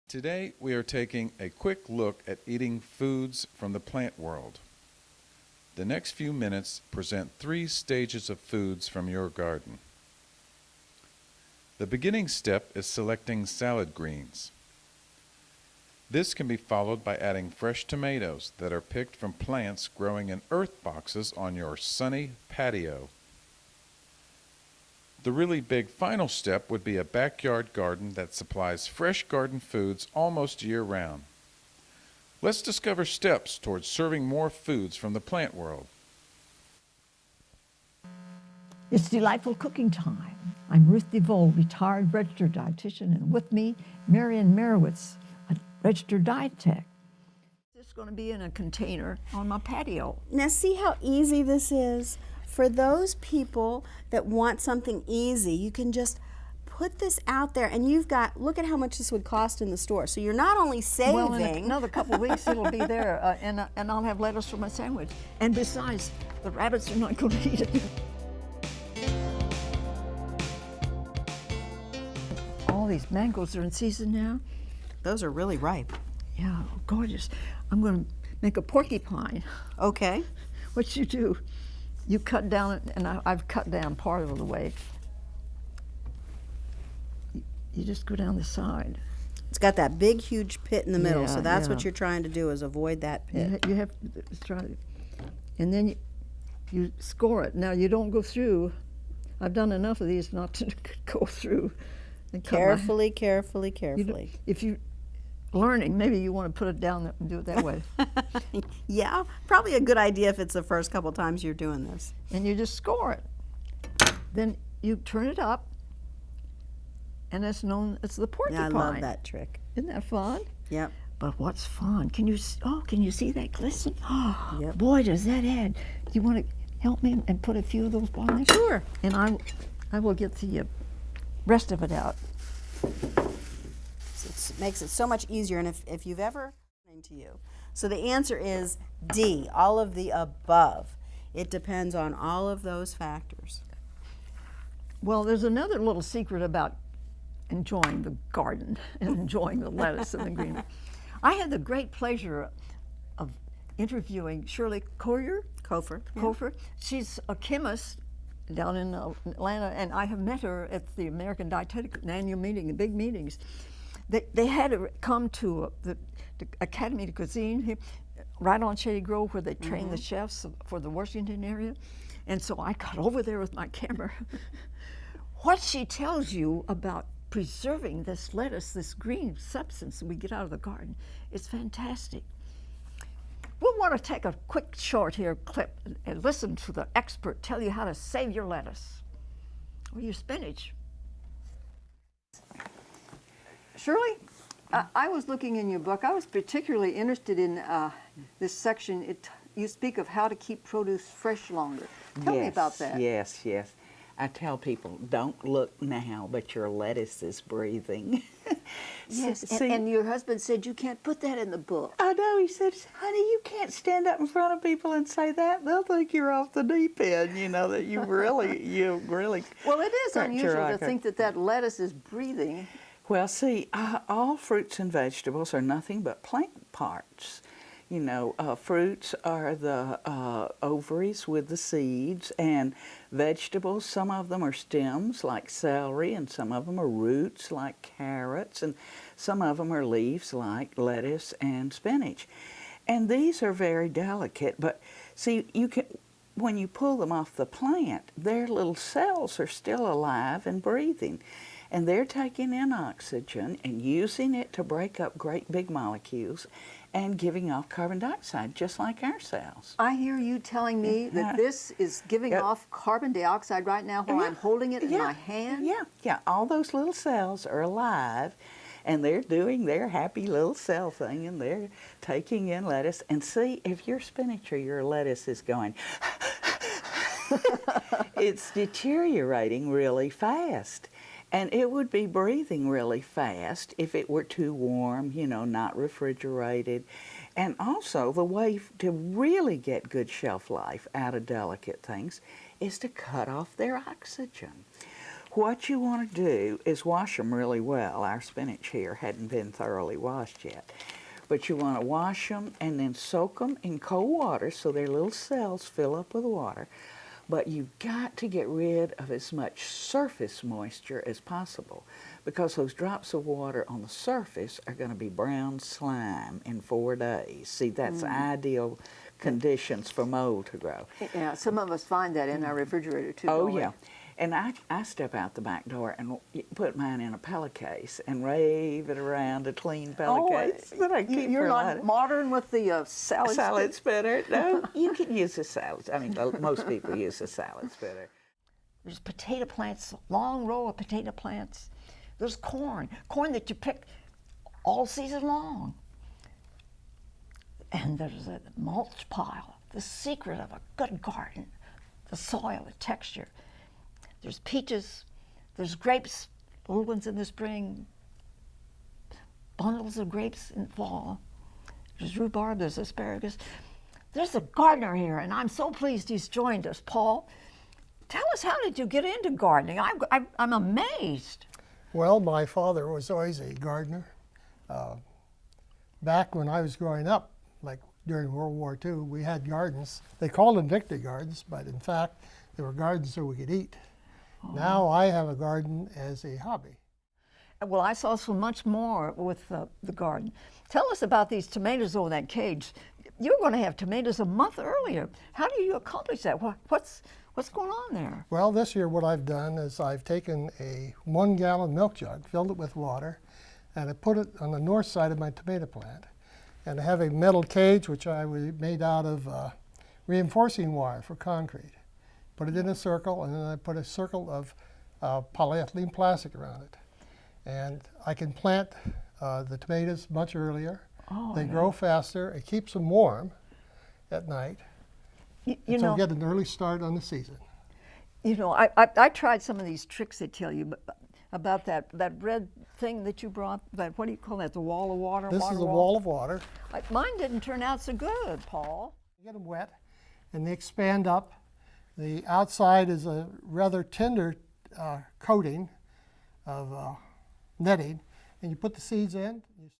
Today we are taking a quick look at eating foods from the plant world. The next few minutes present 3 stages of foods from your garden. The beginning step is selecting salad greens. This can be followed by adding fresh tomatoes that are picked from plants growing in earth boxes on your sunny patio. The really big final step would be a backyard garden that supplies fresh garden foods almost year-round. Let's discover steps towards serving more foods from the plant world. It's delightful cooking time. I'm Ruth DeVoe, retired registered dietitian, and with me, Marian Merowitz, a registered diet tech. This is going to be in a container on my patio. Now see how easy this is? For those people that want something easy, you can just put this out there and you've got, look at how much this would cost in the store. So you're not only saving. Well, in another couple of weeks it'll be there and I'll have lettuce for my sandwich. And besides, the rabbits are not going to eat it. All these mangoes are in season now. Those are really ripe. Yeah, gorgeous. I'm going to make a porcupine. Okay. What you do, you cut down, and I've cut down part of the way. You just go down the side. It's got that big, huge pit in the middle, so that's yeah. what you're trying to do is avoid that pit. You have to try it. And then you score it. Now, you don't go through. I've done enough of these not to go through. And cut Carefully, carefully, carefully. If you're learning, maybe you want to put it down and do it that way. Yeah, probably a good idea if it's the first couple times you're doing this. And you just score it. Then you turn it up, and it's known as the porcupine. Yeah, I love that trick. Isn't that fun? Yep. But what's fun? Can you see that glisten? Oh, Yep. Boy, does that add. Do you want to help me and put a few of those on there? Sure. And I will get the rest of it out. It makes it so much easier, and if you've ever to you. So the answer is D, all of the above. It depends on all of those factors. Well, there's another little secret about enjoying the garden and enjoying the lettuce and the green. I had the great pleasure of interviewing Shirley Kofer. She's a chemist down in Atlanta, and I have met her at the American Dietetic annual meeting, the big meetings. They had her come to the Academy de Cuisine here, right on Shady Grove, where they train the chefs for the Washington area. And so I got over there with my camera. What she tells you about preserving this lettuce, this green substance that we get out of the garden, is fantastic. We'll want to take a quick short here clip and listen to the expert tell you how to save your lettuce or your spinach. Shirley, I was looking in your book. I was particularly interested in this section. You speak of how to keep produce fresh longer. Tell me about that. Yes. I tell people, don't look now, but your lettuce is breathing. Yes, and your husband said you can't put that in the book. I know. He said, honey, you can't stand up in front of people and say that. They'll think you're off the deep end, that you really. Well, it is unusual to think that lettuce is breathing. Well, see, all fruits and vegetables are nothing but plant parts. Fruits are the ovaries with the seeds, and vegetables, some of them are stems like celery, and some of them are roots like carrots, and some of them are leaves like lettuce and spinach. And these are very delicate, but see, when you pull them off the plant, their little cells are still alive and breathing. And they're taking in oxygen and using it to break up great big molecules and giving off carbon dioxide, just like our cells. I hear you telling me that this is giving off carbon dioxide right now while I'm holding it in my hand? Yeah, all those little cells are alive, and they're doing their happy little cell thing, and they're taking in lettuce. And see, if your spinach or your lettuce is going, it's deteriorating really fast. And it would be breathing really fast if it were too warm, not refrigerated. And also, the way to really get good shelf life out of delicate things is to cut off their oxygen. what you want to do is wash them really well. Our spinach here hadn't been thoroughly washed yet. But you want to wash them and then soak them in cold water so their little cells fill up with water. But you've got to get rid of as much surface moisture as possible, because those drops of water on the surface are going to be brown slime in 4 days. See, that's ideal conditions for mold to grow. Yeah, some of us find that in our refrigerator too. Oh, don't we? yeah. And I step out the back door and put mine in a pellet case and rave it around a clean pellet case that I keep You're for not later. modern with the salad. Salad spinner. No, you can use a salad. I mean, most people use a salad spinner. There's potato plants, long row of potato plants. There's corn that you pick all season long. And there's a mulch pile, the secret of a good garden, the soil, the texture. There's peaches, there's grapes, little ones in the spring, bundles of grapes in fall. There's rhubarb, there's asparagus. There's a gardener here, and I'm so pleased he's joined us. Paul, tell us, how did you get into gardening? I'm amazed. Well, my father was always a gardener. Back when I was growing up, like during World War II, we had gardens. They called them victory gardens, but in fact, they were gardens so we could eat. Now I have a garden as a hobby. Well, I saw so much more with the garden. Tell us about these tomatoes over that cage. You're going to have tomatoes a month earlier. How do you accomplish that? What's going on there? Well, this year what I've done is I've taken a 1-gallon milk jug, filled it with water, and I put it on the north side of my tomato plant. And I have a metal cage which I made out of reinforcing wire for concrete. Put it in a circle, and then I put a circle of polyethylene plastic around it. And I can plant the tomatoes much earlier. They grow faster. It keeps them warm at night. So get an early start on the season. You know, I tried some of these tricks they tell you about that red thing that you brought. What do you call that? The wall of water? This is a wall of water. Mine didn't turn out so good, Paul. You get them wet, and they expand up. The outside is a rather tender coating of netting, and you put the seeds in.